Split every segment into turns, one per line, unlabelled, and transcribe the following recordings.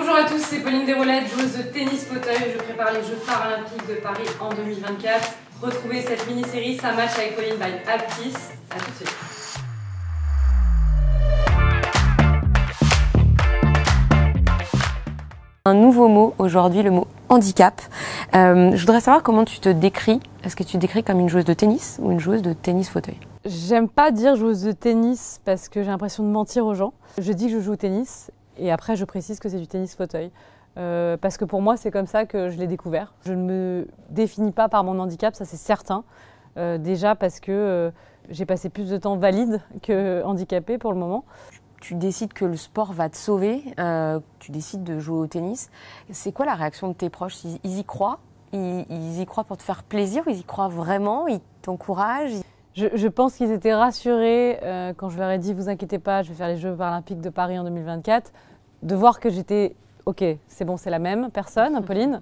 Bonjour à tous, c'est Pauline Desroulettes, joueuse de tennis fauteuil. Je prépare les Jeux paralympiques de Paris en 2024. Retrouvez cette mini-série Ça match avec Pauline by Aptis. A tout de suite.
Un nouveau mot aujourd'hui, le mot handicap. Je voudrais savoir comment tu te décris. Est-ce que tu te décris comme une joueuse de tennis ou une joueuse de tennis fauteuil?
J'aime pas dire joueuse de tennis parce que j'ai l'impression de mentir aux gens. Je dis que je joue au tennis et après je précise que c'est du tennis fauteuil. Parce que pour moi c'est comme ça que je l'ai découvert. Je ne me définis pas par mon handicap, ça c'est certain. Déjà parce que j'ai passé plus de temps valide que handicapée pour le moment.
Tu décides que le sport va te sauver, tu décides de jouer au tennis. C'est quoi la réaction de tes proches? Ils y croient? Ils y croient pour te faire plaisir ou ils y croient vraiment? Ils t'encouragent?
Je pense qu'ils étaient rassurés quand je leur ai dit « Vous inquiétez pas, je vais faire les Jeux paralympiques de Paris en 2024 », de voir que j'étais « Ok, c'est bon, c'est la même personne, Pauline ».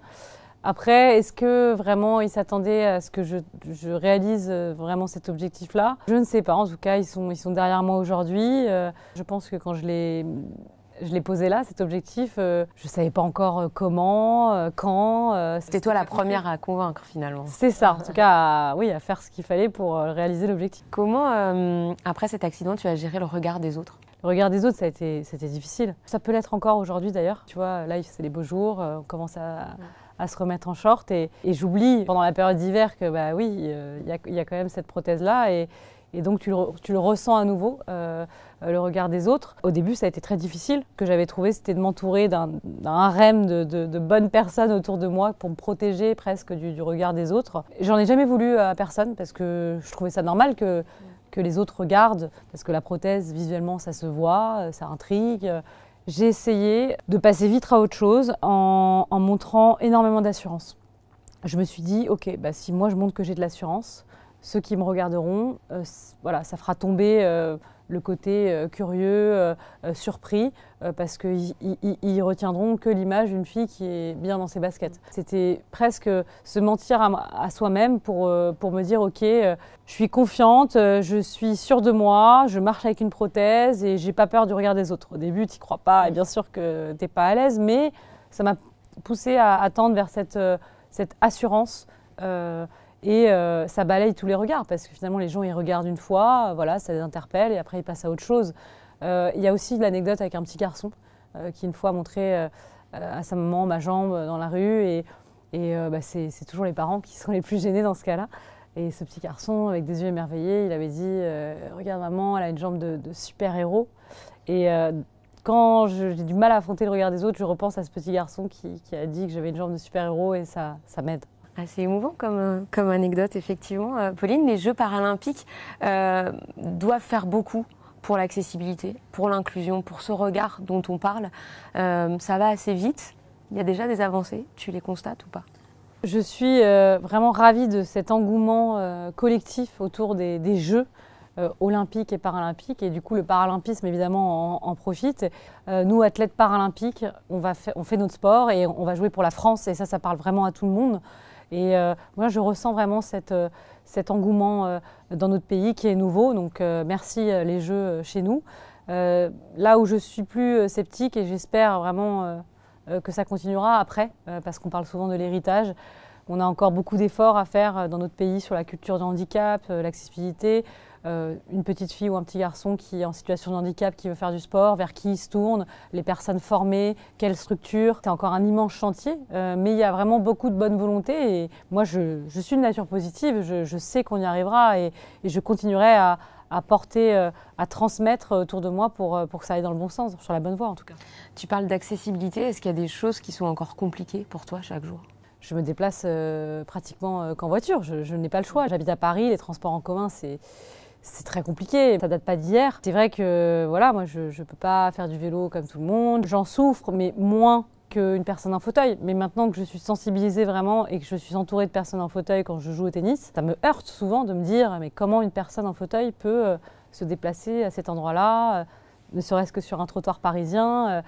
Après, est-ce que vraiment ils s'attendaient à ce que je réalise vraiment cet objectif-là? Je ne sais pas. En tout cas, ils sont derrière moi aujourd'hui. Je pense que quand je l'ai posé là, cet objectif, je ne savais pas encore comment, quand.
C'était toi la première à convaincre finalement.
C'est ça. En tout cas, oui, à faire ce qu'il fallait pour réaliser l'objectif.
Comment, après cet accident, tu as géré le regard des autres?
Le regard des autres, c'était difficile. Ça peut l'être encore aujourd'hui d'ailleurs. Tu vois, là, c'est les beaux jours. On commence à se remettre en short et j'oublie pendant la période d'hiver que bah oui, il y a quand même cette prothèse-là et donc tu le ressens à nouveau, le regard des autres. Au début, ça a été très difficile. Ce que j'avais trouvé, c'était de m'entourer d'un harem de bonnes personnes autour de moi pour me protéger presque du regard des autres. J'en ai jamais voulu à personne parce que je trouvais ça normal que les autres regardent, parce que la prothèse, visuellement, ça se voit, ça intrigue. J'ai essayé de passer vite à autre chose en montrant énormément d'assurance. Je me suis dit, ok, bah, si moi je montre que j'ai de l'assurance, ceux qui me regarderont, voilà, ça fera tomber le côté curieux, surpris, parce qu'ils retiendront que l'image d'une fille qui est bien dans ses baskets. C'était presque se mentir à soi-même pour me dire, ok, je suis confiante, je suis sûre de moi, je marche avec une prothèse et j'ai pas peur du regard des autres. Au début, tu n'y crois pas et bien sûr que tu n'es pas à l'aise, mais ça m'a poussée à tendre vers cette assurance. Et ça balaye tous les regards parce que finalement les gens ils regardent une fois, voilà, ça les interpelle et après ils passent à autre chose. Il y a aussi l'anecdote avec un petit garçon qui une fois a montré à sa maman ma jambe dans la rue et bah, c'est toujours les parents qui sont les plus gênés dans ce cas-là. Et ce petit garçon avec des yeux émerveillés, il avait dit regarde maman, elle a une jambe de super-héros. Et quand j'ai du mal à affronter le regard des autres, je repense à ce petit garçon qui a dit que j'avais une jambe de super-héros et ça m'aide.
Assez émouvant comme anecdote, effectivement. Pauline, les Jeux paralympiques doivent faire beaucoup pour l'accessibilité, pour l'inclusion, pour ce regard dont on parle. Ça va assez vite. Il y a déjà des avancées. Tu les constates ou pas?
Je suis vraiment ravie de cet engouement collectif autour des Jeux olympiques et paralympiques. Et du coup, le paralympisme, évidemment, en profite. Nous, athlètes paralympiques, on fait notre sport et on va jouer pour la France. Et ça parle vraiment à tout le monde. Et moi, je ressens vraiment cet engouement dans notre pays qui est nouveau. Donc, merci les Jeux chez nous. Là où je suis plus sceptique et j'espère vraiment que ça continuera après, parce qu'on parle souvent de l'héritage. On a encore beaucoup d'efforts à faire dans notre pays sur la culture du handicap, l'accessibilité. Une petite fille ou un petit garçon qui est en situation de handicap, qui veut faire du sport, vers qui il se tourne, les personnes formées, quelle structure. C'est encore un immense chantier, mais il y a vraiment beaucoup de bonne volonté. Et moi, je suis une nature positive, je sais qu'on y arrivera et je continuerai à porter, à transmettre autour de moi pour que ça aille dans le bon sens, sur la bonne voie en tout cas.
Tu parles d'accessibilité, est-ce qu'il y a des choses qui sont encore compliquées pour toi chaque jour?
Je me déplace pratiquement qu'en voiture, je n'ai pas le choix. J'habite à Paris, les transports en commun, c'est très compliqué, ça date pas d'hier. C'est vrai que voilà, moi je ne peux pas faire du vélo comme tout le monde. J'en souffre, mais moins qu'une personne en fauteuil. Mais maintenant que je suis sensibilisée vraiment et que je suis entourée de personnes en fauteuil quand je joue au tennis, ça me heurte souvent de me dire mais comment une personne en fauteuil peut se déplacer à cet endroit-là, ne serait-ce que sur un trottoir parisien,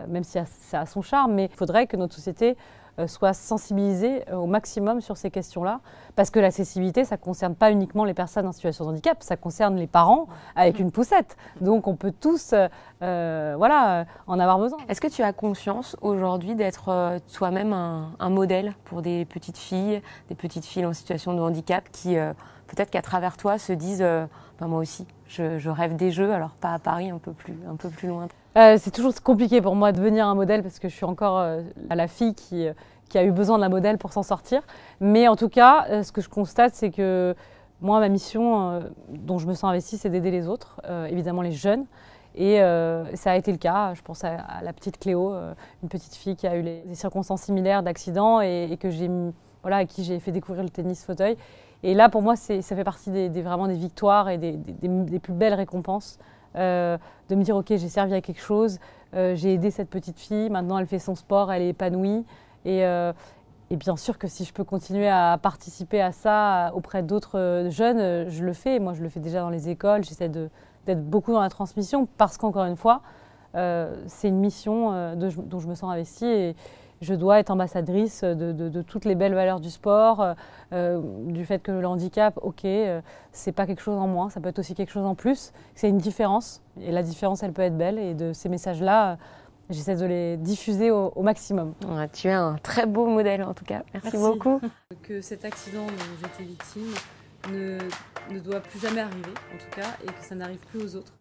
même si ça a son charme. Mais il faudrait que notre société soient sensibilisés au maximum sur ces questions-là. Parce que l'accessibilité, ça ne concerne pas uniquement les personnes en situation de handicap, ça concerne les parents avec une poussette. Donc on peut tous en avoir besoin.
Est-ce que tu as conscience aujourd'hui d'être toi-même un modèle pour des petites filles en situation de handicap qui, peut-être qu'à travers toi, se disent moi aussi, je rêve des Jeux, alors pas à Paris, un peu plus loin.
C'est toujours compliqué pour moi de devenir un modèle parce que je suis encore la fille qui a eu besoin d'un modèle pour s'en sortir. Mais en tout cas, ce que je constate, c'est que moi, ma mission dont je me sens investie, c'est d'aider les autres, évidemment les jeunes. Et ça a été le cas. Je pense à la petite Cléo, une petite fille qui a eu des circonstances similaires d'accident et que à qui j'ai fait découvrir le tennis fauteuil. Et là, pour moi, ça fait partie vraiment des victoires et des plus belles récompenses. De me dire, ok, j'ai servi à quelque chose, j'ai aidé cette petite fille, maintenant elle fait son sport, elle est épanouie. Et bien sûr que si je peux continuer à participer à ça auprès d'autres jeunes, je le fais. Moi, je le fais déjà dans les écoles, j'essaie d'être beaucoup dans la transmission parce qu'encore une fois, c'est une mission dont je me sens investie et je dois être ambassadrice de toutes les belles valeurs du sport, du fait que le handicap, c'est pas quelque chose en moins, ça peut être aussi quelque chose en plus. C'est une différence et la différence, elle peut être belle et de ces messages-là, j'essaie de les diffuser au maximum.
Ouais, tu es un très beau modèle en tout cas. Merci beaucoup.
Que cet accident dont j'étais victime ne doit plus jamais arriver en tout cas et que ça n'arrive plus aux autres.